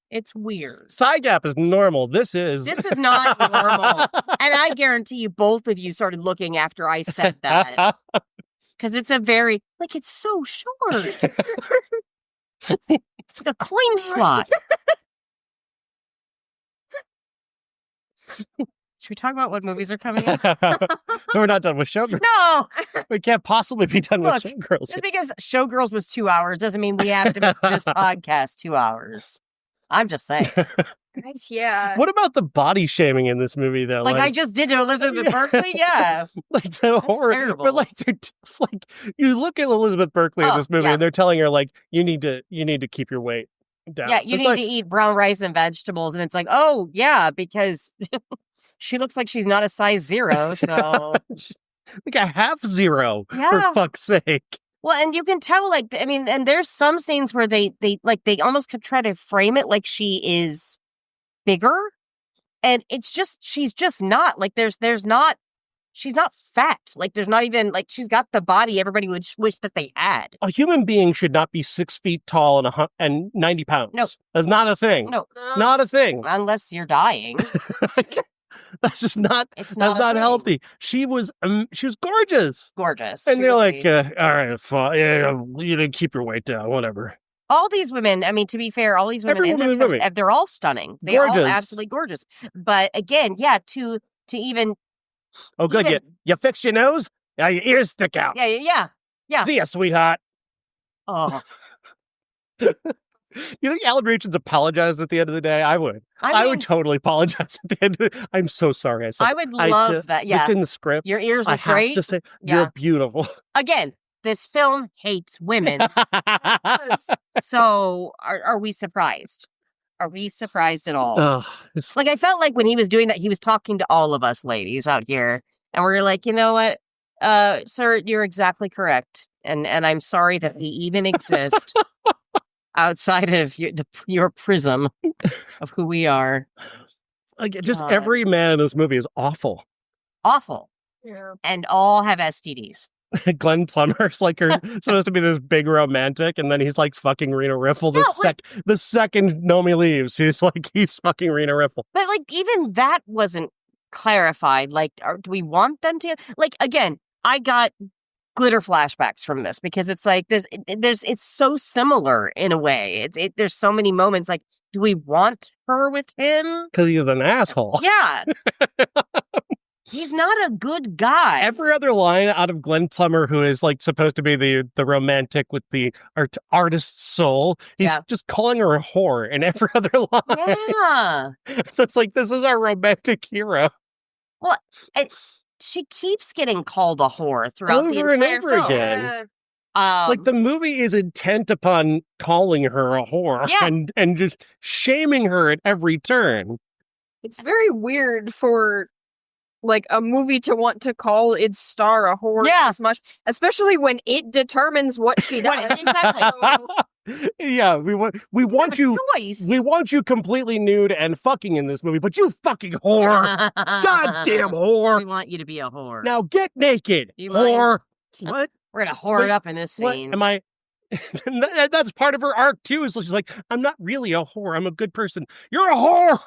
It's weird. Thigh gap is normal. This is not normal. And I guarantee you, both of you started looking after I said that. Because it's a very, like, it's so short. It's like a coin slot. Should we talk about what movies are coming out? We're not done with Showgirls. No! We can't possibly be done Look, with Showgirls. Just because Showgirls was 2 hours doesn't mean we have to make this podcast 2 hours. I'm just saying. Yeah. What about the body shaming in this movie, though? Like I just did to Elizabeth Berkley? Yeah. Like the horror. terrible. But like, like you look at Elizabeth Berkley in this movie, yeah. and they're telling her like, you need to keep your weight down. Yeah, you It's need like, to eat brown rice and vegetables. And it's like, oh, yeah, because she looks like she's not a size 0. So, like a half 0, Yeah. for fuck's sake. well, and you can tell, like, I mean, and there's some scenes where they almost could try to frame it like she is bigger. And it's just, she's just not. Like, she's not fat. Like, there's not even, like, she's got the body everybody would wish that they had. A human being should not be 6 feet tall and 90 pounds. No. That's not a thing. No, Not a thing. unless you're dying. That's just not. It's That's not a not thing. healthy. She was gorgeous. Gorgeous. And She they're really- like, all right, fine. Yeah, you know, keep your weight down, whatever. all these women, I mean, to be fair, all these women Every in woman this in the film, movie. they're all stunning. They're all Gorgeous. absolutely gorgeous. But again, yeah, to even, Oh, good. Even- You fixed your nose? Now your ears stick out. yeah. See ya, sweetheart. Oh, You think Alan Ritchins apologized at the end of the day? I would. I mean, would totally apologize at the end of the I'm so sorry. I said I would love that. Yeah. It's in the script. Your ears I look have great. to say, Yeah. you're beautiful. Again, this film hates women. So are we surprised? Are we surprised at all? Ugh, it's- Like, I felt like when he was doing that, he was talking to all of us ladies out here. And we're like, you know what? Sir, you're exactly correct. And I'm sorry that we even exist outside of your prism of who we are. like, just God. every man in this movie is awful. Awful. Yeah. And all have STDs. Glenn Plummer's like supposed to be this big romantic, and then he's like fucking Rena Riffle the second Nomi leaves. He's fucking Rena Riffle. But like even that wasn't clarified. Like, do we want them to? Like again, I got glitter flashbacks from this because it's like it's so similar in a way. There's so many moments like, do we want her with him? Because he's an asshole. Yeah. He's not a good guy. Every other line out of Glenn Plummer, who is like supposed to be the romantic with the artist's soul, he's just calling her a whore in every other line. Yeah. So it's like, this is our romantic hero. Well, and she keeps getting called a whore throughout the over and entire over film. again. Like the movie is intent upon calling her a whore and just shaming her at every turn. It's very weird for like a movie to want to call its star a whore as much, especially when it determines what she does. Yeah, we want you completely nude and fucking in this movie, but you fucking whore. Goddamn whore. We want you to be a whore. Now get naked, whore. What? We're gonna whore it up in this scene. What? Am I? That's part of her arc too. Is she's like, I'm not really a whore. I'm a good person. You're a whore.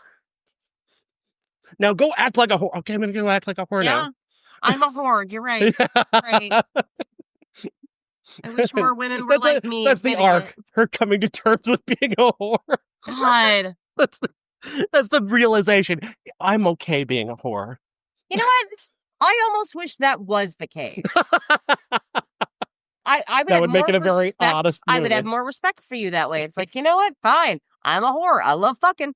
Now go act like a whore. Okay, I'm gonna go act like a whore now. I'm a whore. You're right. Right. I wish more women were like me. That's the arc. Her coming to terms with being a whore. God. That's the realization. I'm okay being a whore. You know what? I almost wish that was the case. I would make it a very honest movie. I would have more respect for you that way. It's like, you know what? Fine. I'm a whore. I love fucking.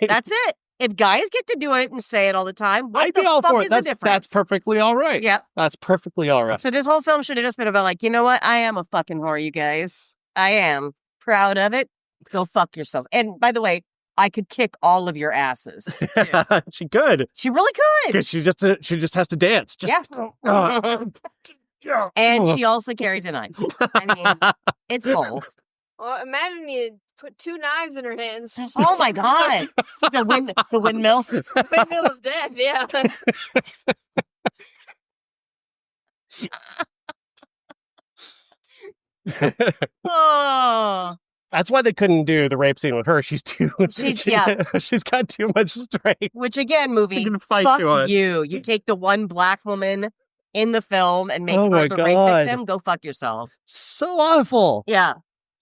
That's it. If guys get to do it and say it all the time, what the fuck is the difference? That's perfectly all right. Yeah. That's perfectly all right. So this whole film should have just been about like, you know what? I am a fucking whore, you guys. I am. Proud of it. Go fuck yourselves. And by the way, I could kick all of your asses. Too. She could. She really could. Because she just has to dance. And she also carries a knife. I mean, it's both. Well, imagine you put two knives in her hands. Oh my God. The windmill. The windmill of death, yeah. Oh. That's why they couldn't do the rape scene with her. She's got too much strength. Which again, movie, fuck you. You take the one black woman in the film and make her the rape victim. Go fuck yourself. So awful. Yeah.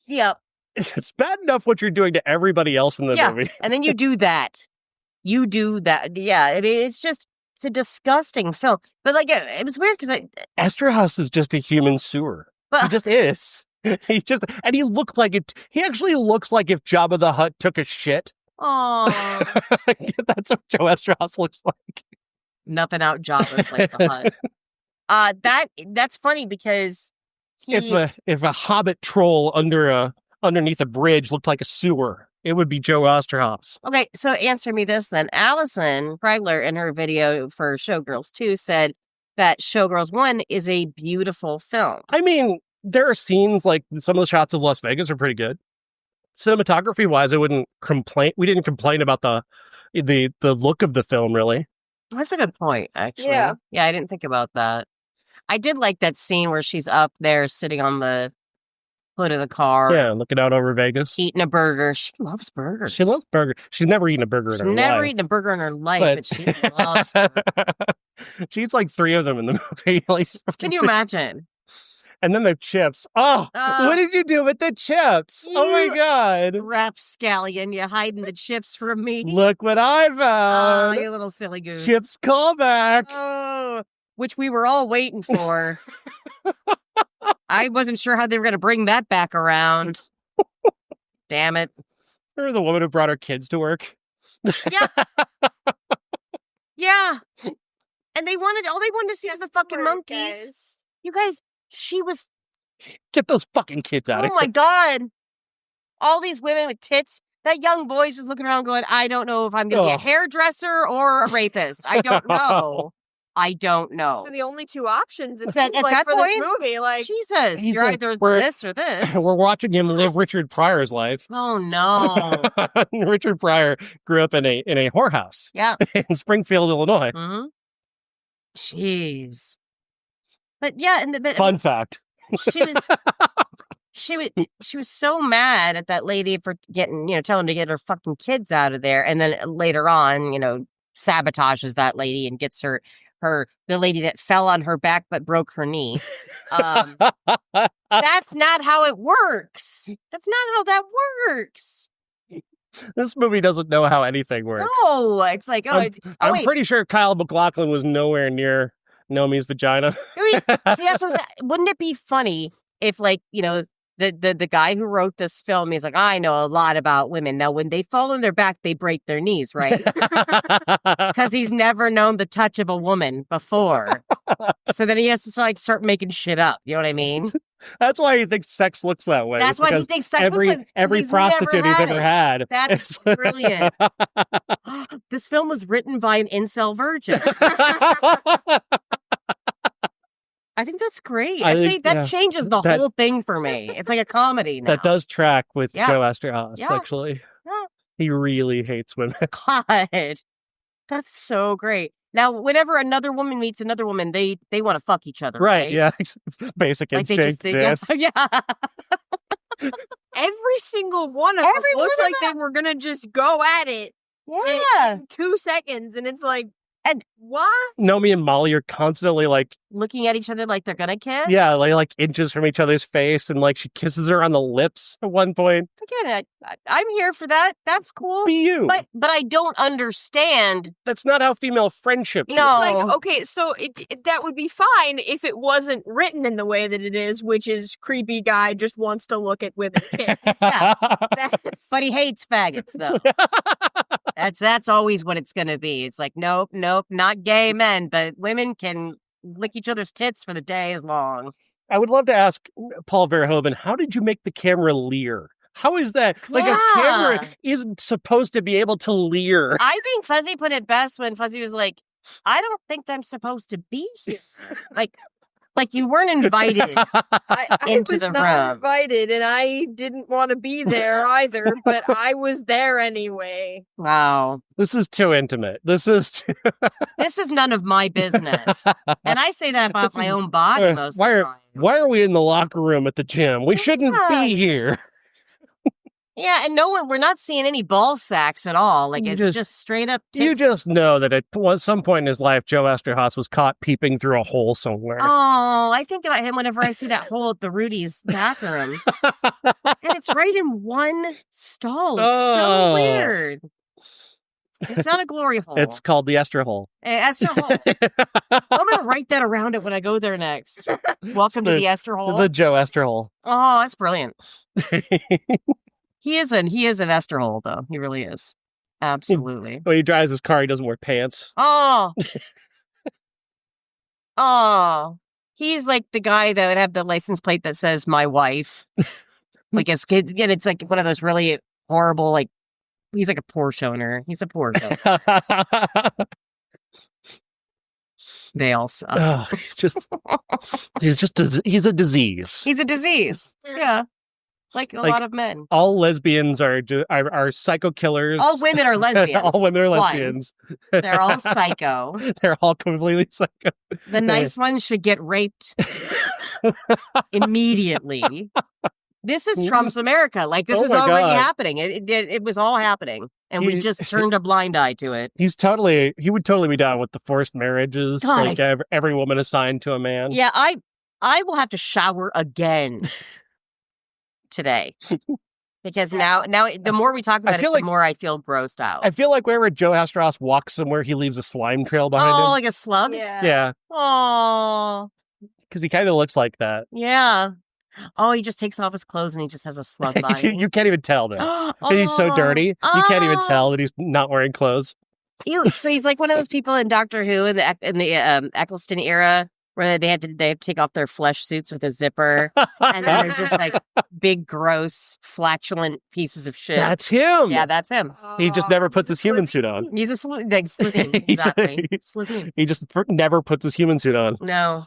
Yep. It's bad enough what you're doing to everybody else in the movie. And then you do that. You do that. Yeah. I mean, it's a disgusting film. But like, it was weird because Esterhaus is just a human sewer. He just is. He looked like it. He actually looks like if Jabba the Hutt took a shit. Oh. That's what Joe Esterhaus looks like. Nothing out Jabba's like the Hutt. That's funny because if a Hobbit troll underneath a bridge looked like a sewer, it would be Joe Osterhaus. Okay, so answer me this then. Allison Pregler in her video for Showgirls 2 said that Showgirls 1 is a beautiful film. I mean, there are scenes like some of the shots of Las Vegas are pretty good. Cinematography wise, I wouldn't complain. We didn't complain about the look of the film, really. That's a good point, actually. Yeah, I didn't think about that. I did like that scene where she's up there sitting on the hood of the car. Yeah, looking out over Vegas. Eating a burger. She loves burgers. She loves burgers. She's never eaten a burger in her life. She's never eaten a burger in her life, but she loves burgers. She eats like 3 of them in the movie. Can you imagine? And then the chips. Oh, what did you do with the chips? Oh my God. Rapscallion, you hiding the chips from me. Look what I found. Oh, you little silly goose. Chips callback. Oh, which we were all waiting for. I wasn't sure how they were going to bring that back around. Damn it. Remember the woman who brought her kids to work? Yeah. Yeah. And all they wanted to see was the fucking monkeys. Guys. You guys, she was... Get those fucking kids out of here. Oh my God. All these women with tits. That young boy's just looking around going, I don't know if I'm going to be a hairdresser or a rapist. I don't know. I don't know. So the only two options at that point, this movie, like Jesus, you're either this or this. We're watching him live Richard Pryor's life. Oh no! Richard Pryor grew up in a whorehouse. Yeah, in Springfield, Illinois. Mm-hmm. Jeez. But yeah, Fun fact. she was so mad at that lady for getting, telling her to get her fucking kids out of there. And then later on, sabotages that lady and gets the lady that fell on her back but broke her knee. That's not how it works. That's not how that works. This movie doesn't know how anything works. No, it's like, I'm pretty sure Kyle McLachlan was nowhere near Nomi's vagina. See, that's what I'm saying. Wouldn't it be funny if, the guy who wrote this film, he's like, I know a lot about women. Now, when they fall on their back, they break their knees, right? Because he's never known the touch of a woman before. So then he has to start making shit up. You know what I mean? That's why he thinks sex looks that way. That's why he thinks sex looks like every prostitute he's ever had. That's brilliant. This film was written by an incel virgin. I think that's great. Actually, that changes the whole thing for me. It's like a comedy now. That does track with Joe Esterhaus, actually. Yeah. He really hates women. God, that's so great. Now, whenever another woman meets another woman, they want to fuck each other, right? Yeah, basic instinct. Yeah. Every single one of them looks like they were gonna just go at it. Yeah, in 2 seconds, and it's like, and what? Nomi and Molly are constantly looking at each other like they're gonna kiss. Yeah, like inches from each other's face, and she kisses her on the lips at one point. Again, I'm here for that. That's cool. Be you. But I don't understand. That's not how female friendship is. No. Okay, so that would be fine if it wasn't written in the way that it is, which is creepy guy just wants to look at women kiss. Yeah. But he hates faggots, though. That's always what it's going to be. It's like, nope, not gay men, but women can lick each other's tits for the day as long. I would love to ask Paul Verhoeven, how did you make the camera leer? How is that? Like, a camera isn't supposed to be able to leer. I think Fuzzy put it best when Fuzzy was like, I don't think I'm supposed to be here. Like you weren't invited I was not invited, and I didn't want to be there either, but I was there anyway. Wow. This is too intimate. This is none of my business. And I say that about my own body most of the time. Why are we in the locker room at the gym? We shouldn't be here. Yeah, and we're not seeing any ball sacks at all. Like, it's just straight up tits. You just know that at some point in his life, Joe Esterhaus was caught peeping through a hole somewhere. Oh, I think about him whenever I see that hole at the Rudy's bathroom. And it's right in one stall. It's so weird. It's not a glory hole. It's called the Esther hole. Esther hole. I'm going to write that around it when I go there next. Welcome to the Esther hole. The Joe Esther hole. Oh, that's brilliant. He is an Esther hole, though. He really is. Absolutely. When he drives his car, he doesn't wear pants. Oh. Oh. He's like the guy that would have the license plate that says "my wife." Like his kid. Again, it's like one of those really horrible, he's like a Porsche owner. He's a Porsche owner. They all suck. Oh, he's a disease. He's a disease. Yeah. Like a lot of men. All lesbians are psycho killers. All women are lesbians. All women are lesbians. They're all psycho. They're all completely psycho. The nice ones should get raped immediately. This is Trump's America. Like, this was already happening. It was all happening. And we just turned a blind eye to it. He would totally be down with the forced marriages. God. Like every woman assigned to a man. Yeah, I will have to shower again today. Because now the more we talk about it, the more I feel grossed out. I feel like wherever Joe Esterhaus walks somewhere, he leaves a slime trail behind him. Oh, like a slug? Yeah. Oh. Because he kind of looks like that. Yeah. Oh, he just takes off his clothes and he just has a slug by him. You can't even tell, though. He's so dirty. You can't even tell that he's not wearing clothes. Ew. So he's like one of those people in Doctor Who in the Eccleston era where they have to take off their flesh suits with a zipper, and then they're just like big, gross, flatulent pieces of shit. That's him. Yeah, that's him. He just never puts his human suit on. He's a sleuth. Exactly. Sleuth. He just never puts his human suit on. No.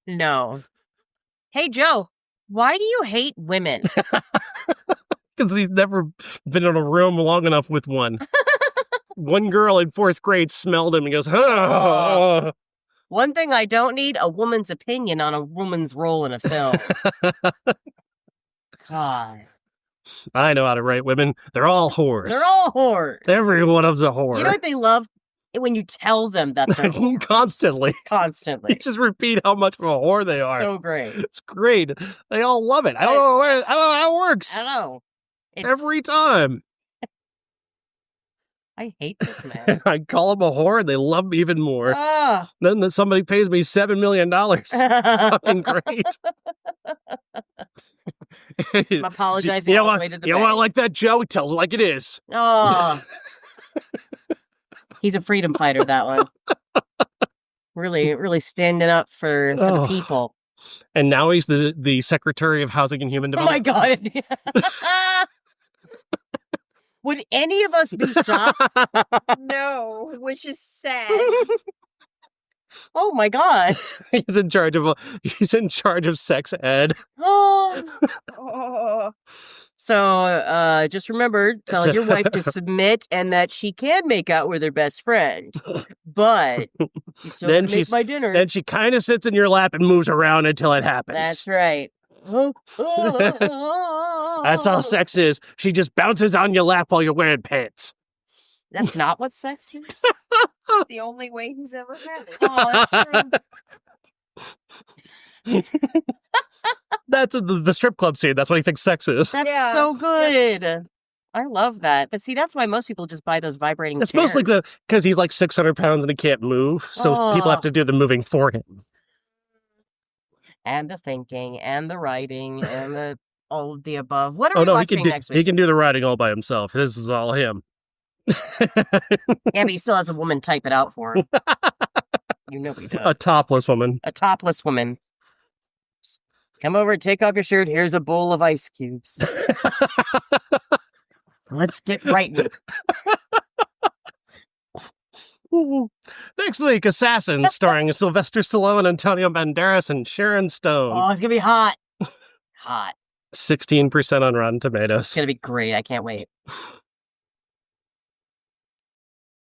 No. Hey, Joe, why do you hate women? Because he's never been in a room long enough with one. One girl in 4th grade smelled him and goes, oh. One thing I don't need, a woman's opinion on a woman's role in a film. God. I know how to write women. They're all whores. They're all whores. Every one of them's a whore. You know what they love? When you tell them that they're whores. Constantly. Constantly. Just repeat how much of a whore they are. So great. It's great. They all love it. I don't know how it works. I don't know. Every time. I hate this man. I call them a whore and they love me even more. Ah. Then somebody pays me $7 million. Fucking great. I'm apologizing you all know the way to the You bank. want to like that, Joe? Tells it like it is. Oh. He's a freedom fighter, that one. Really standing up for the people. And now he's the Secretary of Housing and Human Oh my Development. God. Would any of us be shocked? No, which is sad. Oh my God. He's in charge of sex ed. Oh. Oh. So just remember, tell your wife to submit and that she can make out with her best friend. But you still Then make my dinner. Then she kind of sits in your lap and moves around until it happens. That's right. That's all sex is. She just bounces on your lap while you're wearing pants. That's not what sex is? It's the only way he's ever had it. Oh, that's true. That's the strip club scene. That's what he thinks sex is. That's so good. I love that. But see, that's why most people just buy those vibrating It's chairs. mostly because he's like 600 pounds and he can't move. So people have to do the moving for him. And the thinking, and the writing, and all of the above. What are we watching next week? He can do the writing all by himself. This is all him. Yeah, but he still has a woman type it out for him. You know he does. A topless woman. A topless woman. Come over, take off your shirt. Here's a bowl of ice cubes. Let's get writing. Next week, Assassins, starring Sylvester Stallone, Antonio Banderas, and Sharon Stone. Oh, it's going to be hot. Hot. 16% on Rotten Tomatoes. It's going to be great. I can't wait.